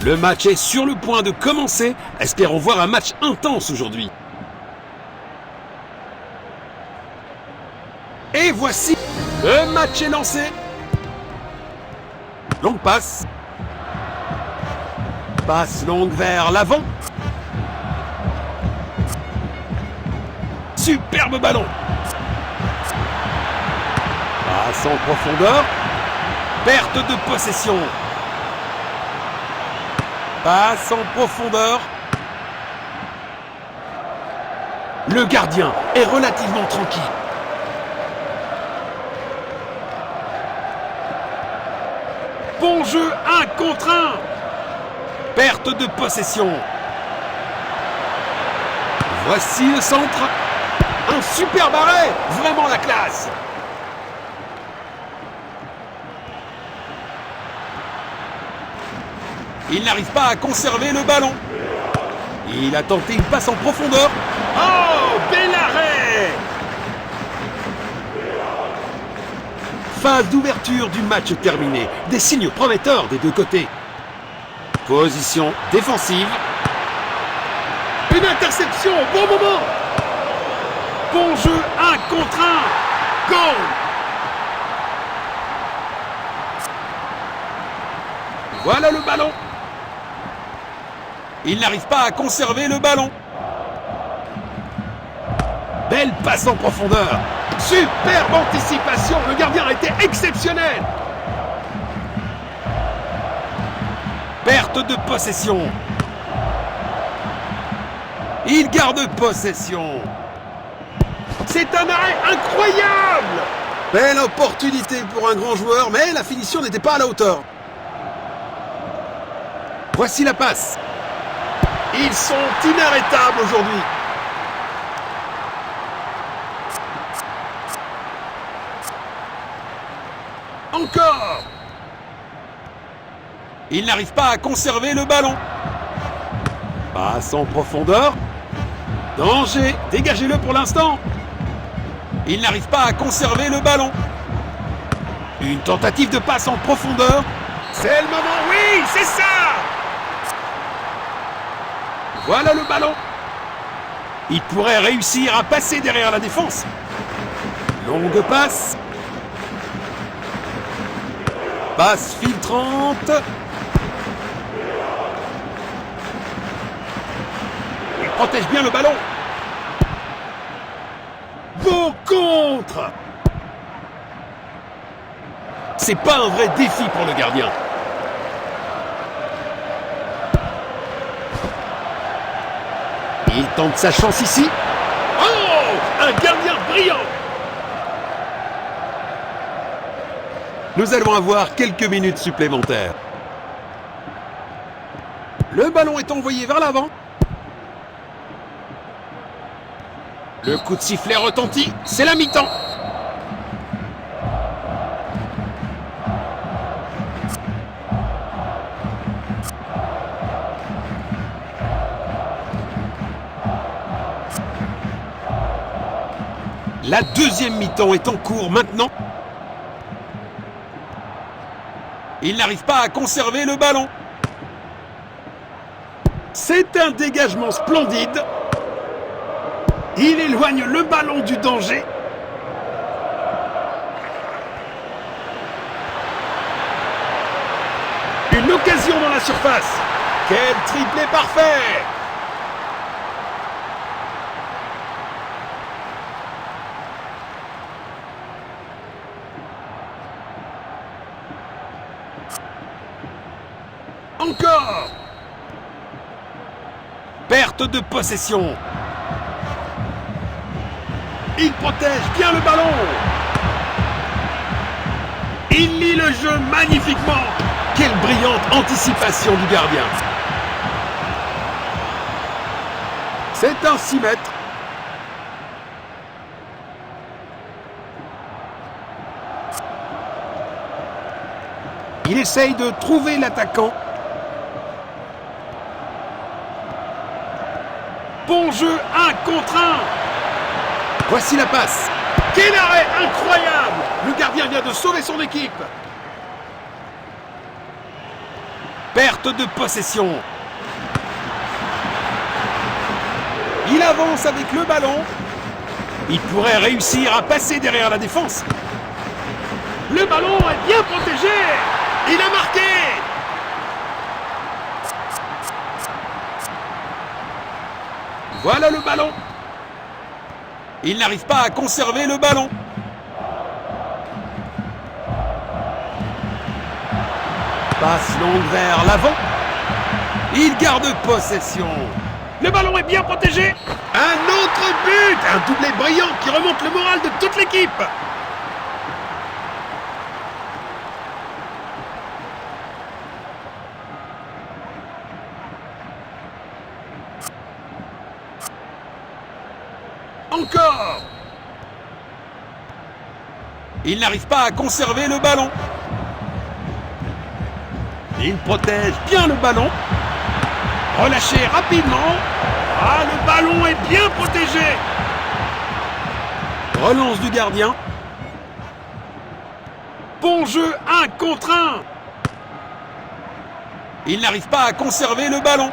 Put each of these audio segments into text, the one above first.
Le match est sur le point de commencer. Espérons voir un match intense aujourd'hui. Et voici, le match est lancé. Longue passe. Passe longue vers l'avant. Superbe ballon. Passe en profondeur. Perte de possession. Passe en profondeur. Le gardien est relativement tranquille. Bon jeu, 1 contre 1. Perte de possession. Voici le centre. Un superbe arrêt. Vraiment la classe. Il n'arrive pas à conserver le ballon. Il a tenté une passe en profondeur. Oh, bel arrêt! Phase d'ouverture du match terminée. Des signes prometteurs des deux côtés. Position défensive. Une interception au bon moment. Bon jeu, 1 contre 1. Goal! Voilà le ballon. Il n'arrive pas à conserver le ballon. Belle passe en profondeur. Superbe anticipation. Le gardien a été exceptionnel. Perte de possession. Il garde possession. C'est un arrêt incroyable. Belle opportunité pour un grand joueur, mais la finition n'était pas à la hauteur. Voici la passe. Ils sont inarrêtables aujourd'hui. Encore. Il n'arrive pas à conserver le ballon. Passe en profondeur. Danger. Dégagez-le pour l'instant. Il n'arrive pas à conserver le ballon. Une tentative de passe en profondeur. C'est le moment. Oui, c'est ça. Voilà le ballon. Il pourrait réussir à passer derrière la défense. Longue passe. Passe filtrante. Il protège bien le ballon. Beau contre. C'est pas un vrai défi pour le gardien. Il tente sa chance ici. Oh! Un gardien brillant! Nous allons avoir quelques minutes supplémentaires. Le ballon est envoyé vers l'avant. Le coup de sifflet retentit. C'est la mi-temps. La deuxième mi-temps est en cours maintenant. Il n'arrive pas à conserver le ballon. C'est un dégagement splendide. Il éloigne le ballon du danger. Une occasion dans la surface. Quel triplé parfait! Encore. Perte de possession. Il protège bien le ballon. Il lit le jeu magnifiquement. Quelle brillante anticipation du gardien. C'est un 6 mètres. Il essaye de trouver l'attaquant. Bon jeu, 1 contre 1. Voici la passe. Quel arrêt incroyable! Le gardien vient de sauver son équipe. Perte de possession. Il avance avec le ballon. Il pourrait réussir à passer derrière la défense. Le ballon est bien protégé. Il a marqué. Voilà le ballon. Il n'arrive pas à conserver le ballon. Passe longue vers l'avant. Il garde possession. Le ballon est bien protégé. Un autre but. Un doublé brillant qui remonte le moral de toute l'équipe. Encore. Il n'arrive pas à conserver le ballon. Il protège bien le ballon. Relâché rapidement. Ah, le ballon est bien protégé. Relance du gardien. Bon jeu, 1 contre 1. Il n'arrive pas à conserver le ballon.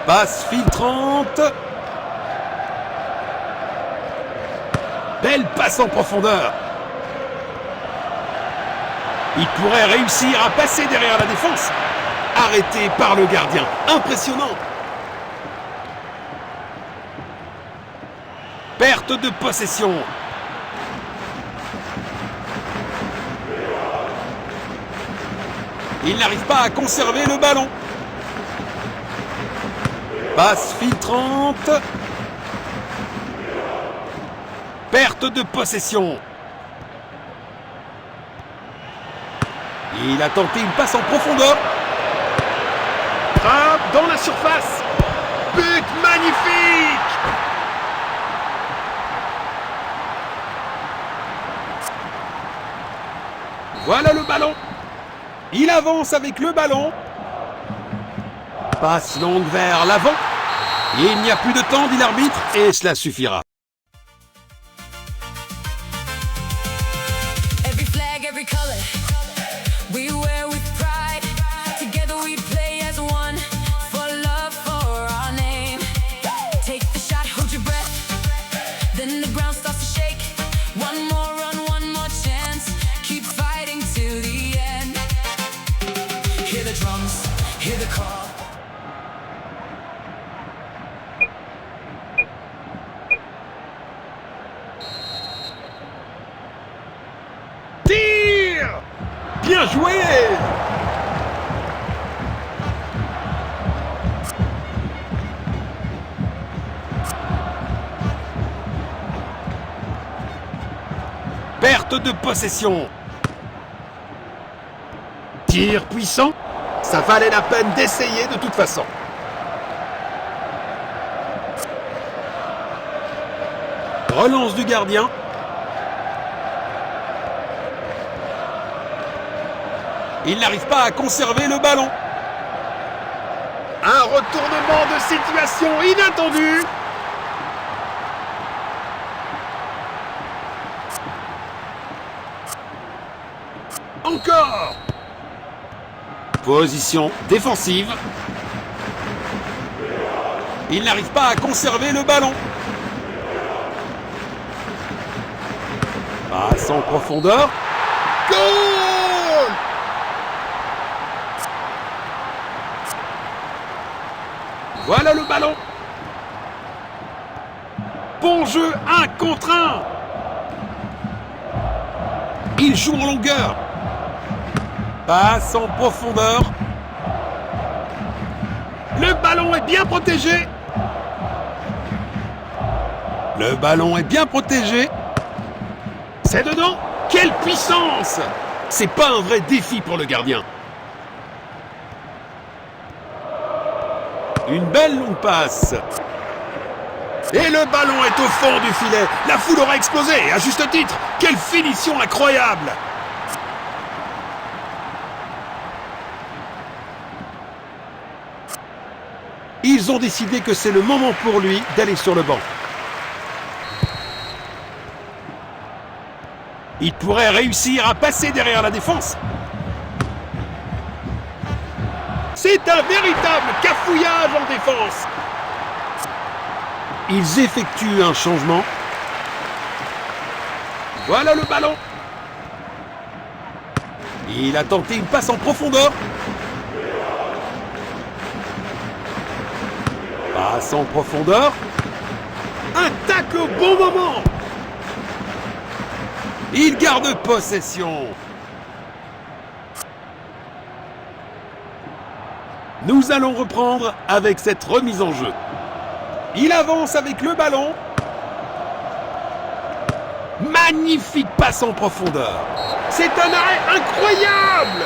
Passe filtrante. Belle passe en profondeur. Il pourrait réussir à passer derrière la défense. Arrêté par le gardien. Impressionnant. Perte de possession. Il n'arrive pas à conserver le ballon. Passe filtrante. Perte de possession. Il a tenté une passe en profondeur. Frappe dans la surface. But magnifique. Voilà le ballon. Il avance avec le ballon. Passe longue vers l'avant. Il n'y a plus de temps, dit l'arbitre, et cela suffira. Every flag, every color, we wear with pride. Together we play as one, for love, for our name. Take the shot, hold your breath, then the ground starts to shake. One more run, one more chance, keep fighting to the end. Hear the drums, hear the call. Tir! Bien joué! Perte de possession. Tir puissant. Ça valait la peine d'essayer de toute façon. Relance du gardien. Il n'arrive pas à conserver le ballon. Un retournement de situation inattendu. Encore. Position défensive. Il n'arrive pas à conserver le ballon. Passe en profondeur. Goal! Voilà le ballon. Bon jeu, 1 contre 1. Il joue en longueur. Passe en profondeur. Le ballon est bien protégé. Le ballon est bien protégé. C'est dedans. Quelle puissance! C'est pas un vrai défi pour le gardien. Une belle longue passe. Et le ballon est au fond du filet. La foule aura explosé, à juste titre. Quelle finition incroyable! Ils ont décidé que c'est le moment pour lui d'aller sur le banc. Il pourrait réussir à passer derrière la défense. C'est un véritable cafouillage en défense. Ils effectuent un changement. Voilà le ballon. Il a tenté une passe en profondeur. Passe en profondeur. Un tacle au bon moment. Il garde possession. Nous allons reprendre avec cette remise en jeu. Il avance avec le ballon. Magnifique passe en profondeur. C'est un arrêt incroyable.